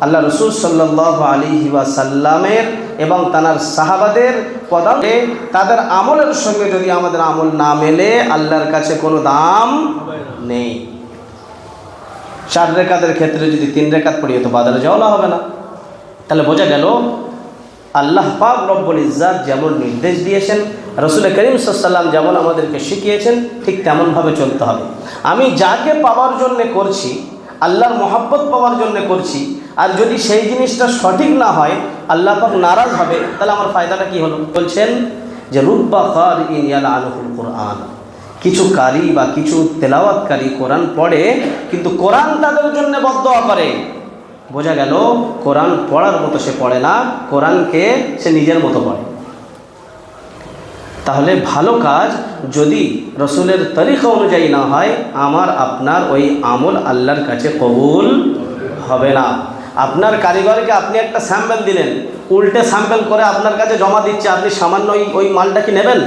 আল্লাহ রসুল সাল্লাল্লাহু আলাইহি ওয়াসাল্লামের এবং তার সাহাবাদের কদমে তাদের আমলের সঙ্গে যদি আমাদের আমল না মেলে আল্লাহর কাছে কোনো দাম নেই। 4 রাকাতের ক্ষেত্রে যদি 3 রাকাত পড়ি তো বাজারে যাওয়া হবে না। তাহলে বোঝা গেল আল্লাহ পাক রব্বুল ইজ্জাত যেমন নির্দেশ দিয়েছেন, রাসূল করিম সাল্লাল্লাহু আলাইহি ওয়াসাল্লাম যেমন আমাদেরকে শিখিয়েছেন, ঠিক তেমনভাবে চলতে হবে। আমি যাকে পাওয়ার জন্য করছি, আল্লাহর মহব্বত পাওয়ার জন্য করছি, আর যদি সেই জিনিসটা সঠিক না হয়, আল্লাহ পাক নারাজ হবে, তাহলে আমার ফায়দাটা কি হলো? বলছেন যে রুব্বা কারিইন ইয়ালআনুহুল কুরআন, কিছু কারি বা কিছু তেলাওয়াতকারী কোরআন পড়ে কিন্তু কোরআন তাদের জন্য বদদোয়া করে। বোঝা গেল কোরআন পড়ার মতো সে পড়ে না, কোরআনকে সে নিজের মতো পড়ে। তাহলে ভালো কাজ যদি রসুলের তরিকা অনুযায়ী না হয়, আমার আপনার ওই আমল আল্লাহর কাছে কবুল হবে না। আপনার কারিগরকে আপনি একটা স্যাম্পল দিলেন, উল্টে স্যাম্পল করে আপনার কাছে জমা দিচ্ছে, আপনি সামান্য ওই মালটা কি নেবেন?